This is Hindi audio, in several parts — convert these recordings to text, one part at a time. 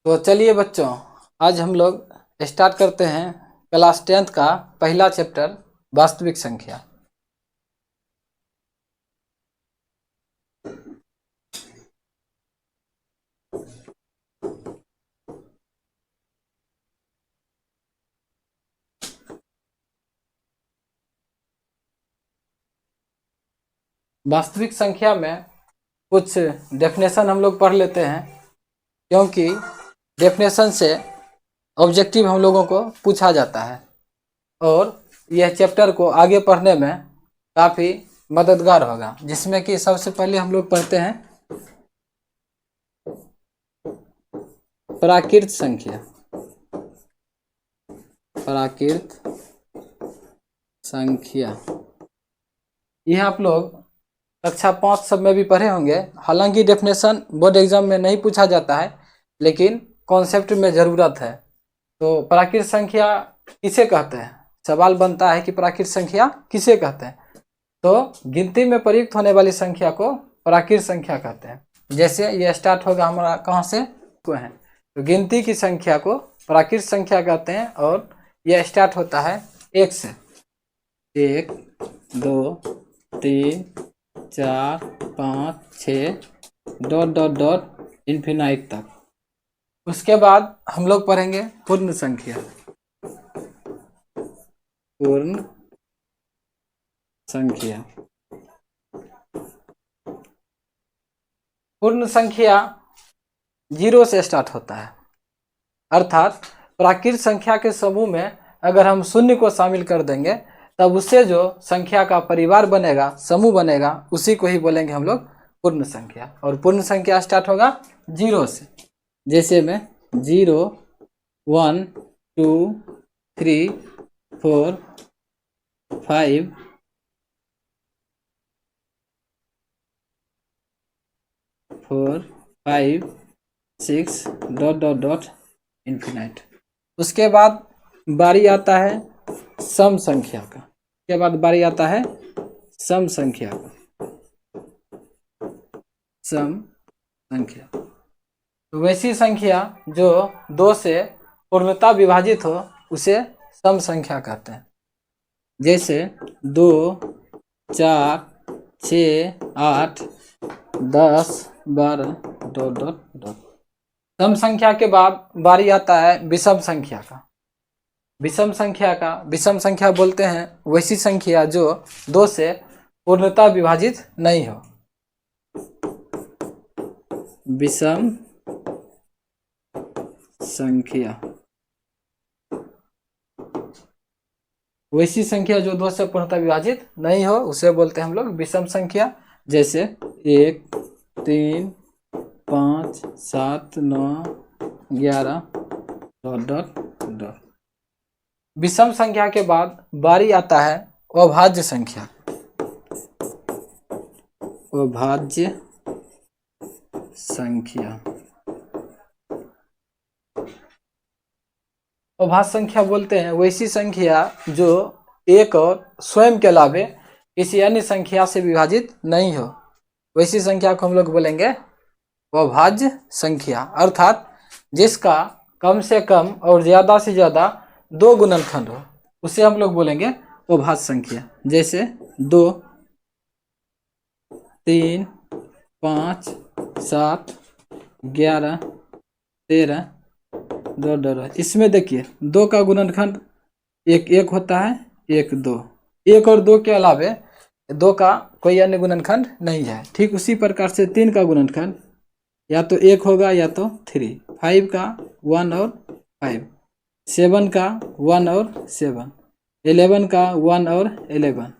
तो चलिए बच्चों, आज हम लोग स्टार्ट करते हैं क्लास 10th का पहला चैप्टर वास्तविक संख्या। वास्तविक संख्या में कुछ डेफिनेशन हम लोग पढ़ लेते हैं, क्योंकि डेफिनेशन से ऑब्जेक्टिव हम लोगों को पूछा जाता है और यह चैप्टर को आगे पढ़ने में काफ़ी मददगार होगा। जिसमें कि सबसे पहले हम लोग पढ़ते हैं प्राकृत संख्या। प्राकृत संख्या यह आप लोग कक्षा 5 सब में भी पढ़े होंगे। हालांकि डेफिनेशन बोर्ड एग्जाम में नहीं पूछा जाता है, लेकिन कॉन्सेप्ट में ज़रूरत है। तो प्राकृत संख्या किसे कहते हैं, सवाल बनता है कि प्राकृत संख्या किसे कहते हैं। तो गिनती में प्रयुक्त होने वाली संख्या को प्राकृत संख्या कहते हैं। जैसे ये स्टार्ट होगा हमारा कहाँ से, को है, तो गिनती की संख्या को प्राकृत संख्या कहते हैं। और यह स्टार्ट होता है 1 से, 1 2 3 4 5 6 डॉट डॉट डॉट इन्फिनाइट तक। उसके बाद हम लोग पढ़ेंगे पूर्ण संख्या। पूर्ण संख्या, पूर्ण संख्या 0 से स्टार्ट होता है। अर्थात प्राकृत संख्या के समूह में अगर हम शून्य को शामिल कर देंगे, तब उससे जो संख्या का परिवार बनेगा, समूह बनेगा, उसी को ही बोलेंगे हम लोग पूर्ण संख्या। और पूर्ण संख्या स्टार्ट होगा 0 से। जैसे में 0 1 2 3 4 5 4 5 6 डॉट डॉट डॉट इन्फिनाइट। उसके बाद बारी आता है सम संख्या का। उसके बाद बारी आता है सम संख्या का। सम संख्या तो वैसी संख्या जो 2 से पूर्णतः विभाजित हो, उसे सम संख्या कहते हैं। जैसे 2 4 6 8 10 12 डॉट डॉट डॉट। सम संख्या के बाद बारी आता है विषम संख्या का। विषम संख्या बोलते हैं वैसी संख्या जो 2 से पूर्णतः विभाजित नहीं हो। विषम संख्या वैसी संख्या जो 2 से पूर्णतः विभाजित नहीं हो, उसे बोलते हैं हम लोग विषम संख्या। जैसे 1 3 5 7 9 11 डॉट डॉट डॉट। विषम संख्या के बाद बारी आता है अभाज्य संख्या। अभाज्य संख्या, अभाज्य संख्या बोलते हैं वैसी संख्या जो एक और स्वयं के अलावे किसी अन्य संख्या से विभाजित नहीं हो, वैसी संख्या को हम लोग बोलेंगे अभाज्य संख्या। अर्थात जिसका कम से कम और ज़्यादा से ज़्यादा 2 गुणनखंड हो, उसे हम लोग बोलेंगे अभाज्य संख्या। जैसे 2 3 5 7 11 13 डॉट डॉट। इसमें देखिए 2 का गुणनखंड 1 1 होता है, 1 2, 1 और 2 के अलावे 2 का कोई अन्य गुणनखंड नहीं है। ठीक उसी प्रकार से 3 का गुणनखंड या तो 1 होगा या तो 3, 5 का 1 और 5, 7 का 1 और 7, 11 का 1 और 11,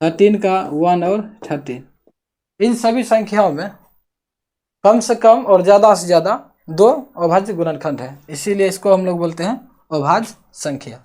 13 का 1 और 13। इन सभी संख्याओं में कम से कम और ज़्यादा से ज़्यादा 2 अभाज्य गुणनखंड है, इसीलिए इसको हम लोग बोलते हैं अभाज्य संख्या।